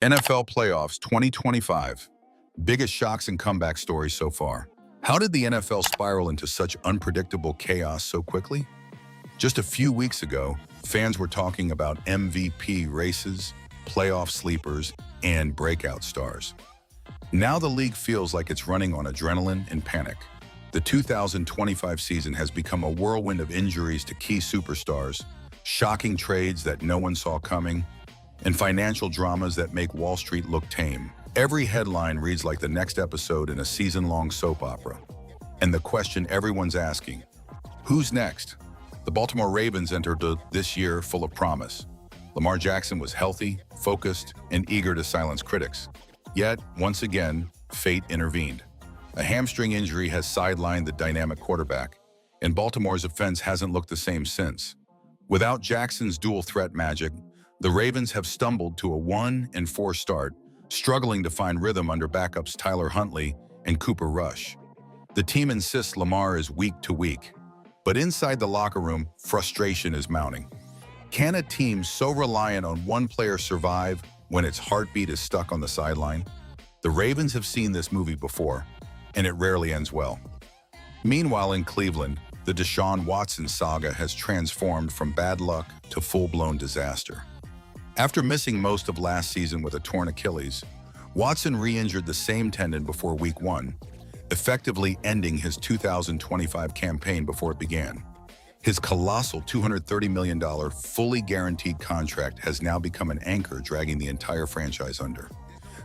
NFL Playoffs 2025. Biggest shocks and comeback stories so far. How did the NFL spiral into such unpredictable chaos so quickly? Just a few weeks ago, fans were talking about MVP races, playoff sleepers, and breakout stars. Now the league feels like it's running on adrenaline and panic. The 2025 season has become a whirlwind of injuries to key superstars, shocking trades that no one saw coming, and financial dramas that make Wall Street look tame. Every headline reads like the next episode in a season-long soap opera. And the question everyone's asking, who's next? The Baltimore Ravens entered this year full of promise. Lamar Jackson was healthy, focused, and eager to silence critics. Yet, once again, fate intervened. A hamstring injury has sidelined the dynamic quarterback, and Baltimore's offense hasn't looked the same since. Without Jackson's dual-threat magic, the Ravens have stumbled to a 1-4 start, struggling to find rhythm under backups Tyler Huntley and Cooper Rush. The team insists Lamar is week to week, but inside the locker room, frustration is mounting. Can a team so reliant on one player survive when its heartbeat is stuck on the sideline? The Ravens have seen this movie before, and it rarely ends well. Meanwhile, in Cleveland, the Deshaun Watson saga has transformed from bad luck to full-blown disaster. After missing most of last season with a torn Achilles, Watson re-injured the same tendon before Week 1, effectively ending his 2025 campaign before it began. His colossal $230 million fully guaranteed contract has now become an anchor dragging the entire franchise under.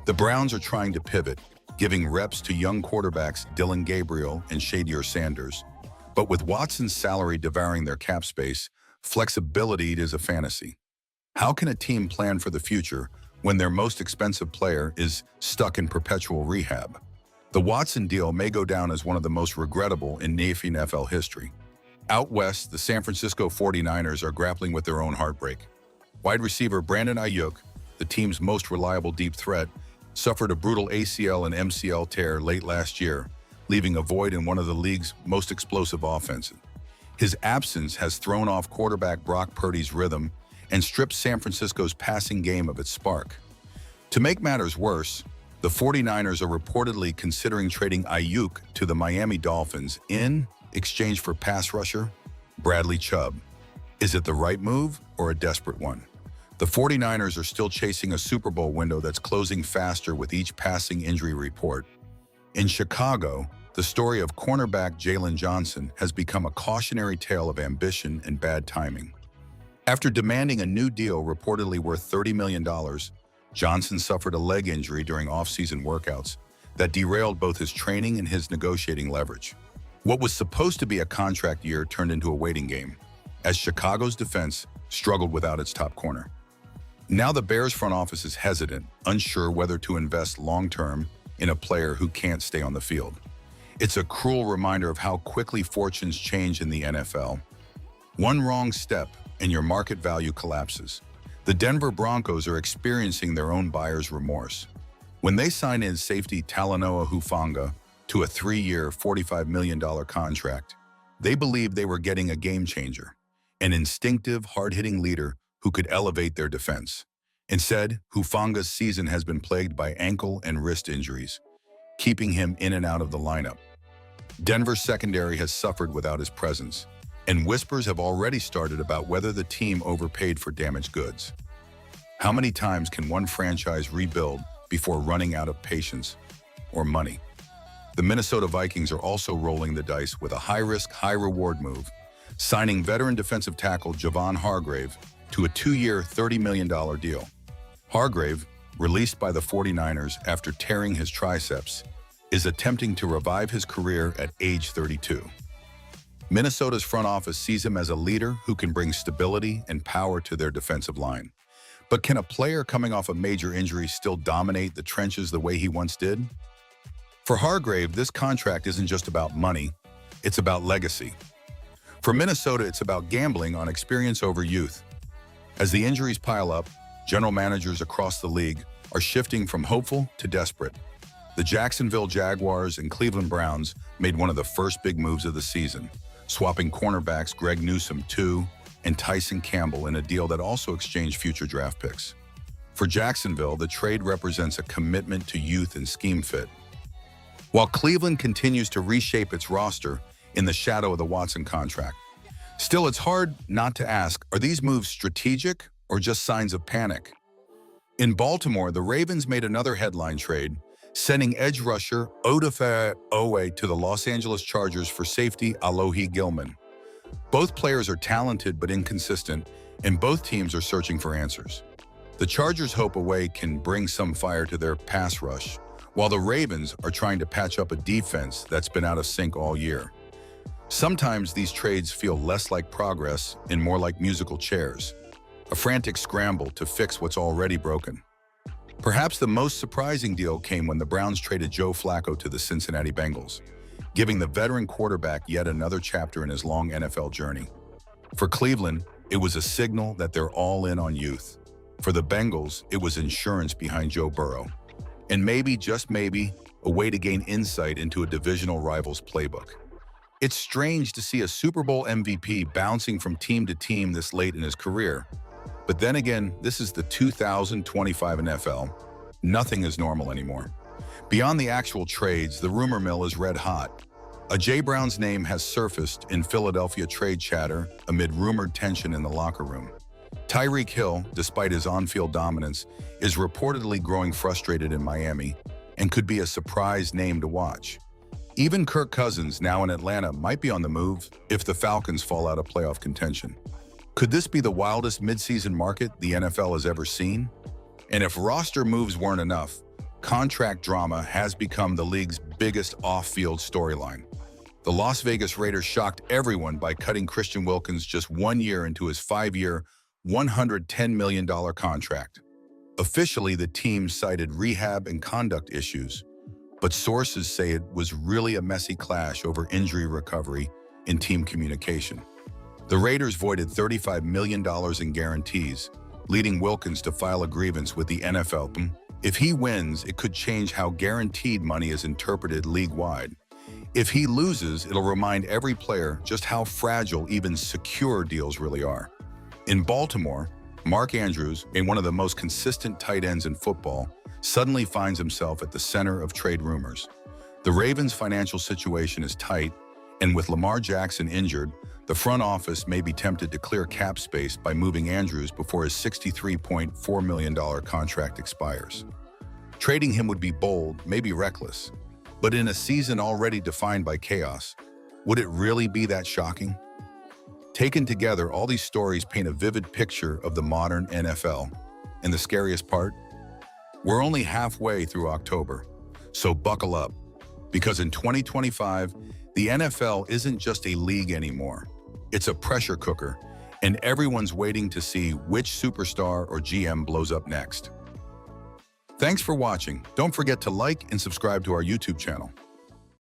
The Browns are trying to pivot, giving reps to young quarterbacks Dylan Gabriel and Shadier Sanders. But with Watson's salary devouring their cap space, flexibility is a fantasy. How can a team plan for the future when their most expensive player is stuck in perpetual rehab? The Watson deal may go down as one of the most regrettable in NFL history. Out west, the San Francisco 49ers are grappling with their own heartbreak. Wide receiver Brandon Ayuk, the team's most reliable deep threat, suffered a brutal ACL and MCL tear late last year, leaving a void in one of the league's most explosive offenses. His absence has thrown off quarterback Brock Purdy's rhythm and stripped San Francisco's passing game of its spark. To make matters worse, the 49ers are reportedly considering trading Ayuk to the Miami Dolphins in exchange for pass rusher Bradley Chubb. Is it the right move or a desperate one? The 49ers are still chasing a Super Bowl window that's closing faster with each passing injury report. In Chicago, the story of cornerback Jalen Johnson has become a cautionary tale of ambition and bad timing. After demanding a new deal reportedly worth $30 million, Johnson suffered a leg injury during off-season workouts that derailed both his training and his negotiating leverage. What was supposed to be a contract year turned into a waiting game, as Chicago's defense struggled without its top corner. Now the Bears front office is hesitant, unsure whether to invest long-term in a player who can't stay on the field. It's a cruel reminder of how quickly fortunes change in the NFL. One wrong step, and your market value collapses. The Denver Broncos are experiencing their own buyer's remorse. When they signed in safety Talanoa Hufanga to a 3-year, $45 million contract, they believed they were getting a game changer, an instinctive, hard-hitting leader who could elevate their defense. Instead, Hufanga's season has been plagued by ankle and wrist injuries, keeping him in and out of the lineup. Denver's secondary has suffered without his presence, and whispers have already started about whether the team overpaid for damaged goods. How many times can one franchise rebuild before running out of patience or money? The Minnesota Vikings are also rolling the dice with a high-risk, high-reward move, signing veteran defensive tackle Javon Hargrave to a 2-year, $30 million deal. Hargrave, released by the 49ers after tearing his triceps, is attempting to revive his career at age 32. Minnesota's front office sees him as a leader who can bring stability and power to their defensive line. But can a player coming off a major injury still dominate the trenches the way he once did? For Hargrave, this contract isn't just about money, it's about legacy. For Minnesota, it's about gambling on experience over youth. As the injuries pile up, general managers across the league are shifting from hopeful to desperate. The Jacksonville Jaguars and Cleveland Browns made one of the first big moves of the season, swapping cornerbacks Greg Newsome II and Tyson Campbell in a deal that also exchanged future draft picks. For Jacksonville, the trade represents a commitment to youth and scheme fit. While Cleveland continues to reshape its roster in the shadow of the Watson contract. Still, it's hard not to ask, are these moves strategic or just signs of panic? In Baltimore, the Ravens made another headline trade, sending edge rusher Odafe Owe to the Los Angeles Chargers for safety Alohi Gilman. Both players are talented but inconsistent, and both teams are searching for answers. The Chargers hope Owe can bring some fire to their pass rush, while the Ravens are trying to patch up a defense that's been out of sync all year. Sometimes these trades feel less like progress and more like musical chairs, a frantic scramble to fix what's already broken. Perhaps the most surprising deal came when the Browns traded Joe Flacco to the Cincinnati Bengals, giving the veteran quarterback yet another chapter in his long NFL journey. For Cleveland, it was a signal that they're all in on youth. For the Bengals, it was insurance behind Joe Burrow. And maybe, just maybe, a way to gain insight into a divisional rival's playbook. It's strange to see a Super Bowl MVP bouncing from team to team this late in his career. But then again, this is the 2025 NFL. Nothing is normal anymore. Beyond the actual trades, the rumor mill is red hot. A Jay Brown's name has surfaced in Philadelphia trade chatter amid rumored tension in the locker room. Tyreek Hill, despite his on-field dominance, is reportedly growing frustrated in Miami and could be a surprise name to watch. Even Kirk Cousins, now in Atlanta, might be on the move if the Falcons fall out of playoff contention. Could this be the wildest midseason market the NFL has ever seen? And if roster moves weren't enough, contract drama has become the league's biggest off-field storyline. The Las Vegas Raiders shocked everyone by cutting Christian Wilkins just 1 year into his 5-year, $110 million contract. Officially, the team cited rehab and conduct issues, but sources say it was really a messy clash over injury recovery and team communication. The Raiders voided $35 million in guarantees, leading Wilkins to file a grievance with the NFL. If he wins, it could change how guaranteed money is interpreted league-wide. If he loses, it'll remind every player just how fragile even secure deals really are. In Baltimore, Mark Andrews, one of the most consistent tight ends in football, suddenly finds himself at the center of trade rumors. The Ravens' financial situation is tight, and with Lamar Jackson injured, the front office may be tempted to clear cap space by moving Andrews before his $63.4 million contract expires. Trading him would be bold, maybe reckless, but in a season already defined by chaos, would it really be that shocking? Taken together, all these stories paint a vivid picture of the modern NFL. And the scariest part? We're only halfway through October, so buckle up. Because in 2025, the NFL isn't just a league anymore. It's a pressure cooker, and everyone's waiting to see which superstar or GM blows up next. Thanks for watching. Don't forget to like and subscribe to our YouTube channel.